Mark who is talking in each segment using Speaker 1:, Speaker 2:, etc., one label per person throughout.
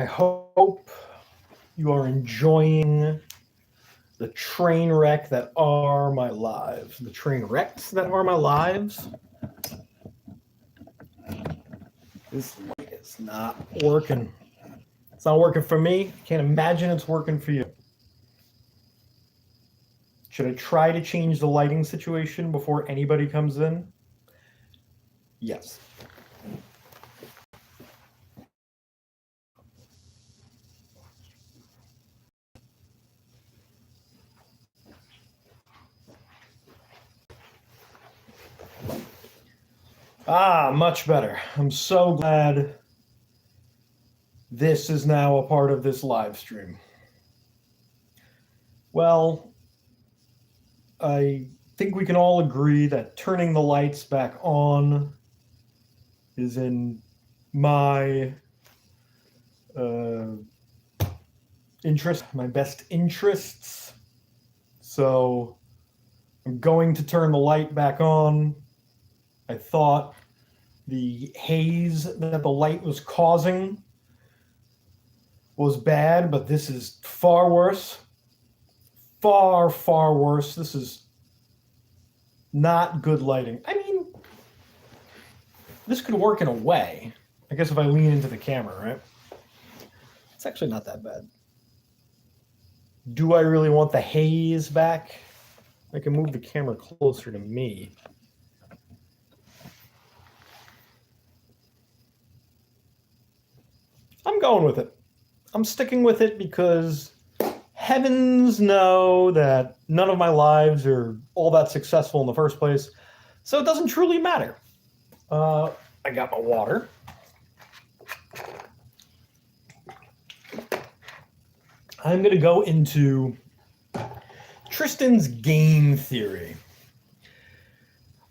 Speaker 1: I hope you are enjoying the train wreck that are my lives. The train wrecks that are my lives. This light is not working. It's not working for me. Can't imagine it's working for you. Should I try to change the lighting situation before anybody comes in? Yes. Ah, much better. I'm so glad this is now a part of this live stream. Well, I think we can all agree that turning the lights back on is in my interest, my best interests. So I'm going to turn the light back on. I thought the haze that the light was causing was bad, but this is far worse. Far, far worse. This is not good lighting. I mean, this could work in a way. I guess if I lean into the camera, right? It's actually not that bad. Do I really want the haze back? I can move the camera closer to me. I'm going with it. I'm sticking with it because heavens know that none of my lives are all that successful in the first place, so it doesn't truly matter. I got my water. I'm going to go into Tristan's game theory.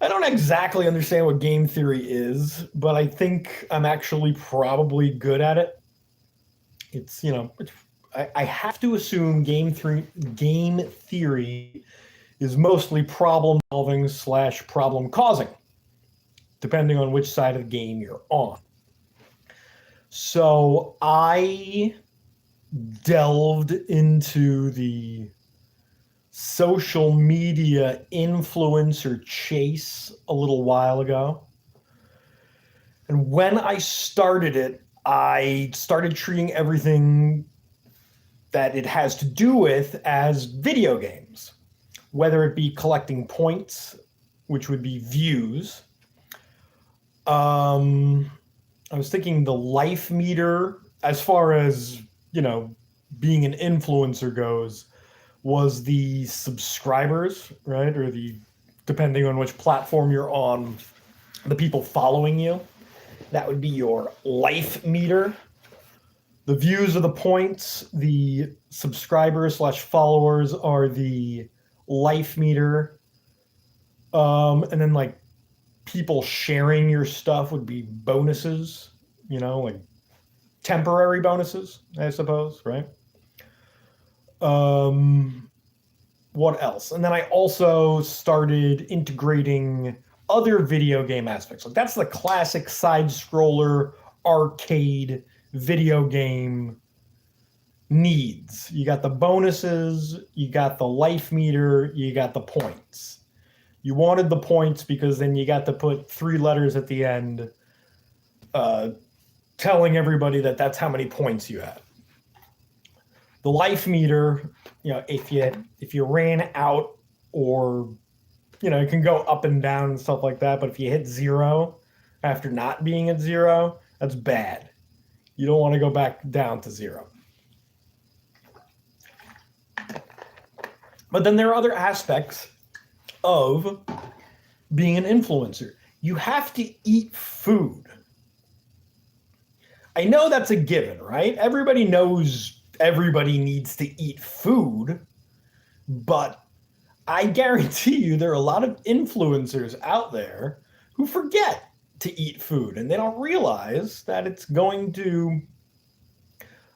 Speaker 1: I don't exactly understand what game theory is, but I think I'm actually probably good at it. It's, I have to assume game theory is mostly problem solving / problem causing, depending on which side of the game you're on. So I delved into the social media influencer chase a little while ago. And when I started it, I started treating everything that it has to do with as video games, whether it be collecting points, which would be views. I was thinking the life meter, as far as, being an influencer goes, was the subscribers, right? Or depending on which platform you're on, the people following you. That would be your life meter. The views are the points. The subscribers / followers are the life meter. And then like people sharing your stuff would be bonuses, like temporary bonuses, I suppose, right? What else? And then I also started integrating other video game aspects. Like that's the classic side scroller arcade video game needs. You got the bonuses, you got the life meter, you got the points. You wanted the points because then you got to put 3 letters at the end, telling everybody that that's how many points you had. The life meter, if you ran out, or it can go up and down and stuff like that, but if you hit 0 after not being at 0, that's bad. You don't want to go back down to 0. But then there are other aspects of being an influencer. You have to eat food. I know that's a given, right? Everybody knows everybody needs to eat food, but I guarantee you there are a lot of influencers out there who forget to eat food, and they don't realize that it's going to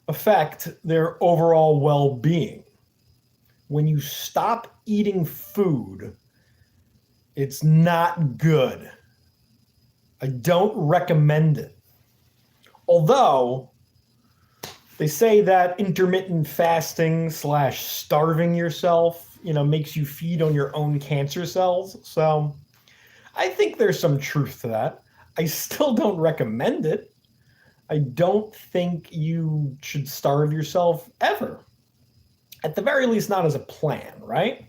Speaker 1: affect their overall well-being. When you stop eating food, it's not good. I don't recommend it. Although, They say that intermittent fasting slash starving yourself, makes you feed on your own cancer cells. So I think there's some truth to that. I still don't recommend it. I don't think you should starve yourself ever. At the very least, not as a plan, right?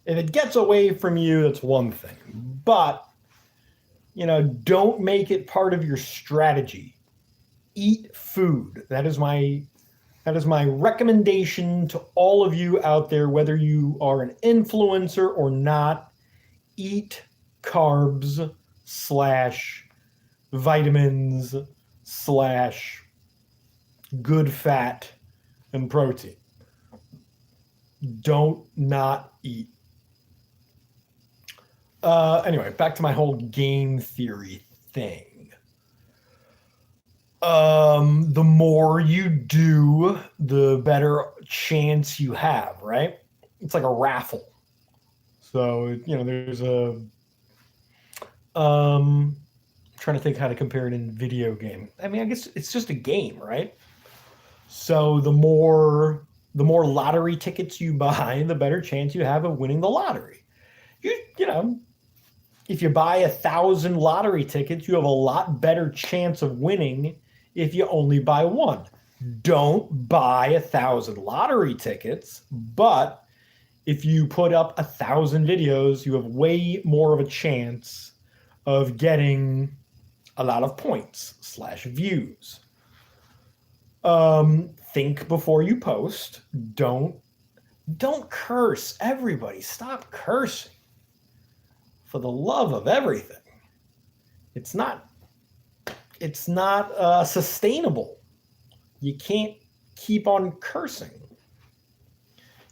Speaker 1: If it gets away from you, that's one thing. But, don't make it part of your strategy. Eat food. That is my recommendation to all of you out there, whether you are an influencer or not. Eat carbs slash vitamins slash good fat and protein. Don't not eat. Anyway, back to my whole game theory thing. The more you do, the better chance you have, right? It's like a raffle. So, there's trying to think how to compare it in video game. I mean, I guess it's just a game, right? So the more lottery tickets you buy, the better chance you have of winning the lottery. If you buy 1,000 lottery tickets, you have a lot better chance of winning if you only buy one. Don't buy 1,000 lottery tickets, but if you put up 1,000 videos, you have way more of a chance of getting a lot of points / views. Think before you post. Don't curse. Everybody, stop cursing. For the love of everything. It's not sustainable. You can't keep on cursing.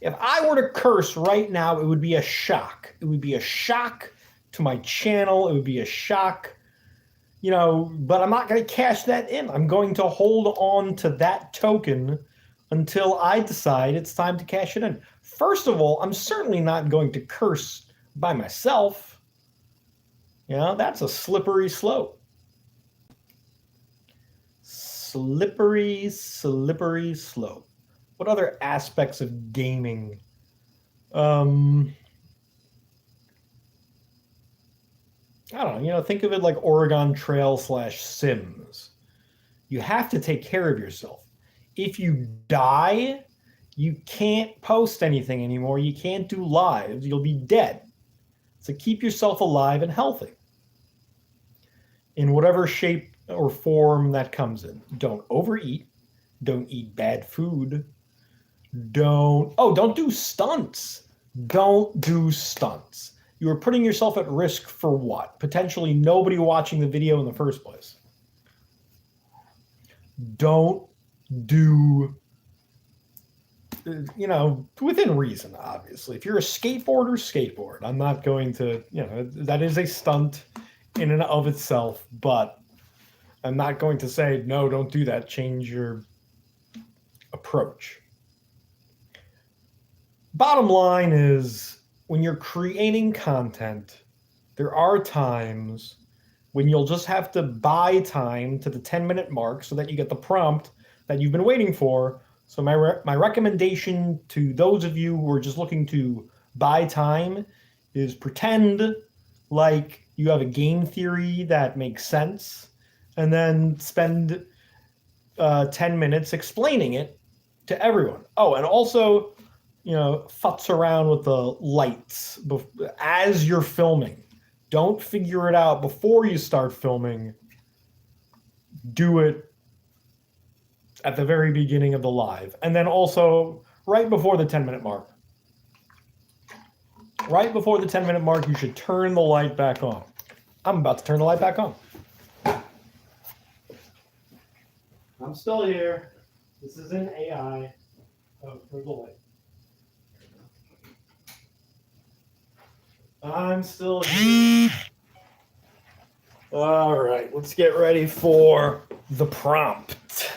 Speaker 1: If I were to curse right now, it would be a shock. It would be a shock to my channel. It would be a shock, but I'm not going to cash that in. I'm going to hold on to that token until I decide it's time to cash it in. First of all, I'm certainly not going to curse by myself. That's a slippery slope. Slippery slope. What other aspects of gaming? I don't know, think of it like Oregon Trail / Sims. You have to take care of yourself. If you die, you can't post anything anymore. You can't do lives. You'll be dead. So keep yourself alive and healthy. In whatever shape or form that comes in. Don't overeat. Don't eat bad food. Don't do stunts. Don't do stunts. You are putting yourself at risk for what? Potentially nobody watching the video in the first place. Don't do, within reason, obviously. If you're a skateboarder, skateboard. I'm not going to, that is a stunt in and of itself, but I'm not going to say, no, don't do that. Change your approach. Bottom line is, when you're creating content, there are times when you'll just have to buy time to the 10-minute mark so that you get the prompt that you've been waiting for. So my recommendation to those of you who are just looking to buy time is pretend like you have a game theory that makes sense, and then spend 10 minutes explaining it to everyone. Oh, and also, futz around with the lights as you're filming. Don't figure it out before you start filming. Do it at the very beginning of the live. And then also right before the 10-minute mark. Right before the 10-minute mark, you should turn the light back on. I'm about to turn the light back on. I'm still here. This isn't AI. Oh, there's the light. I'm still here. All right, let's get ready for the prompt.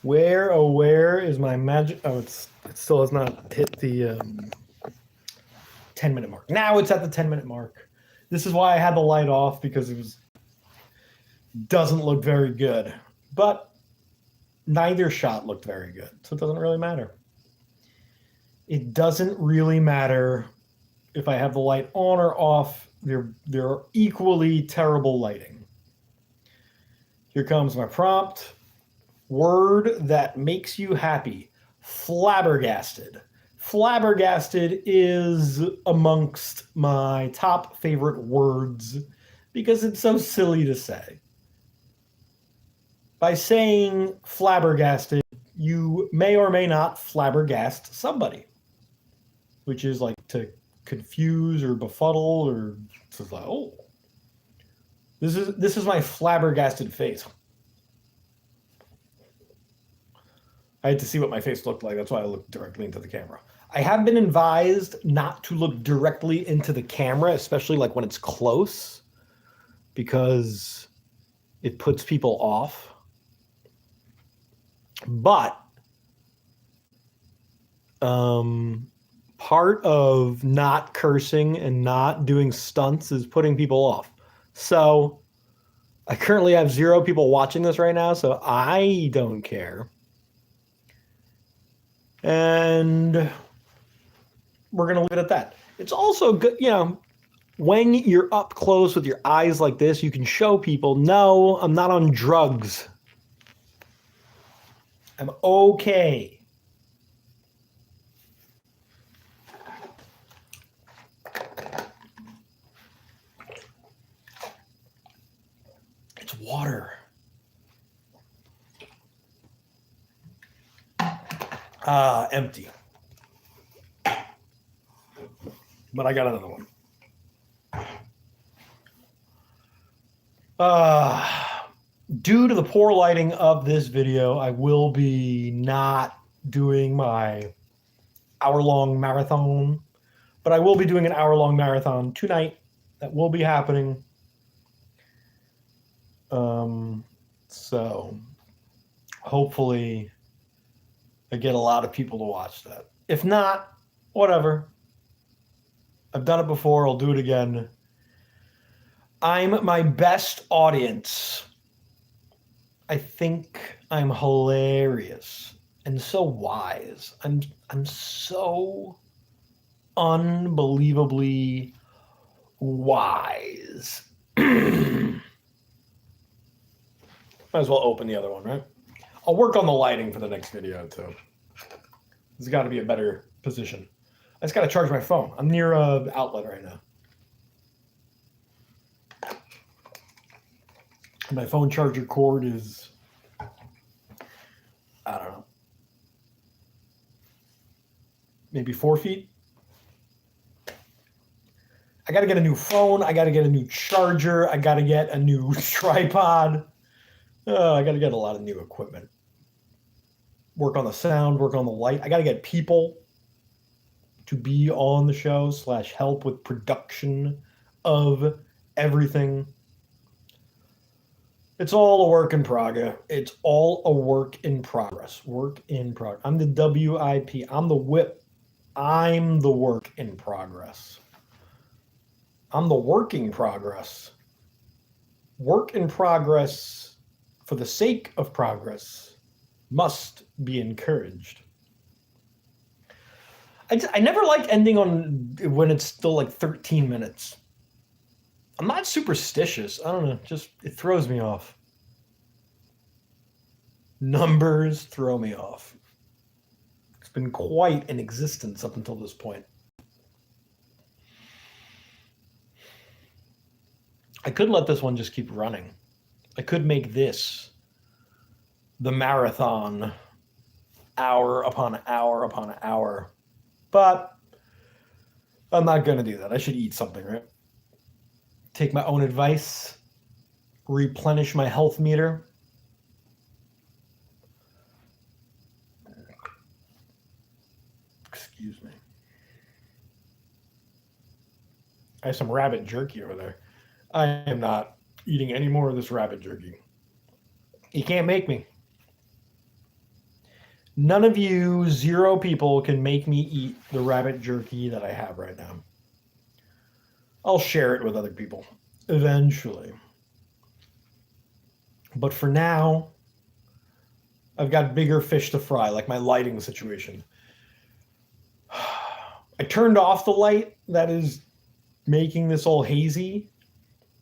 Speaker 1: Where is my magic? Oh, it still has not hit the 10-minute mark. Now it's at the 10-minute mark. This is why I had the light off, because doesn't look very good. But neither shot looked very good, so it doesn't really matter. It doesn't really matter if I have the light on or off. They're equally terrible lighting. Here comes my prompt. Word that makes you happy. Flabbergasted. Flabbergasted is amongst my top favorite words because it's so silly to say. By saying flabbergasted, you may or may not flabbergast somebody, which is like to confuse or befuddle or just like, oh, this is my flabbergasted face. I had to see what my face looked like. That's why I looked directly into the camera. I have been advised not to look directly into the camera, especially like when it's close, because it puts people off. But part of not cursing and not doing stunts is putting people off. So I currently have 0 people watching this right now, so I don't care. And we're going to leave it at that. It's also good, you know, when you're up close with your eyes like this, you can show people, no, I'm not on drugs. I'm okay. It's water. Empty. But I got another one. Due to the poor lighting of this video, I will be not doing my hour-long marathon, but I will be doing an hour-long marathon tonight. That will be happening. So hopefully I get a lot of people to watch that. If not, whatever. I've done it before. I'll do it again. I'm my best audience. I think I'm hilarious and so wise. I'm so unbelievably wise. Might as well open the other one, right? I'll work on the lighting for the next video too. There's got to be a better position. I just got to charge my phone. I'm near an outlet right now. My phone charger cord is, I don't know, maybe 4 feet. I got to get a new phone. I got to get a new charger. I got to get a new tripod. I got to get a lot of new equipment. Work on the sound, work on the light. I got to get people to be on the show / help with production of everything. It's all a work in progress. It's all a work in progress. Work in progress. I'm the WIP. I'm the whip. I'm the work in progress. I'm the working progress. Work in progress for the sake of progress must be encouraged. I never like ending on when it's still like 13 minutes. I'm not superstitious. I don't know. Just it throws me off. Numbers throw me off. It's been quite an existence up until this point. I could let this one just keep running. I could make this the marathon hour upon hour upon hour. But I'm not going to do that. I should eat something, right? Take my own advice. Replenish my health meter. Excuse me. I have some rabbit jerky over there. I am not eating any more of this rabbit jerky. You can't make me. None of you 0 people can make me eat the rabbit jerky that I have right now. I'll share it with other people eventually. But for now, I've got bigger fish to fry, like my lighting situation. I turned off the light that is making this all hazy,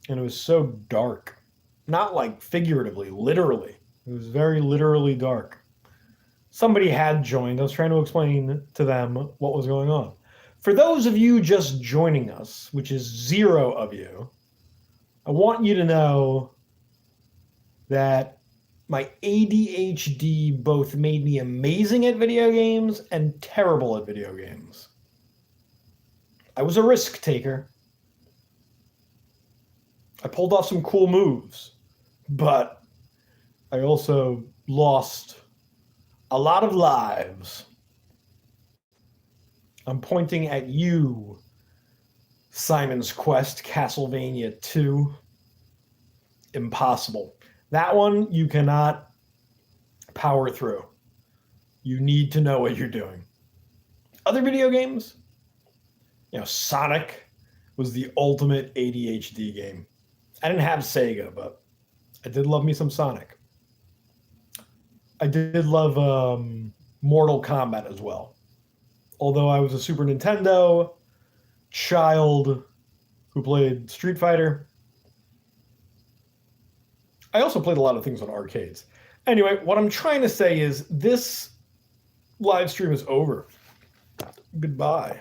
Speaker 1: and it was so dark. Not like figuratively, literally. It was very literally dark. Somebody had joined. I was trying to explain to them what was going on. For those of you just joining us, which is 0 of you, I want you to know that my ADHD both made me amazing at video games and terrible at video games. I was a risk taker. I pulled off some cool moves, but I also lost a lot of lives. I'm pointing at you, Simon's Quest, Castlevania 2. Impossible. That one you cannot power through. You need to know what you're doing. Other video games, Sonic was the ultimate ADHD game. I didn't have Sega, but I did love me some Sonic. I did love Mortal Kombat as well. Although I was a Super Nintendo child who played Street Fighter, I also played a lot of things on arcades. Anyway, what I'm trying to say is this live stream is over. Goodbye.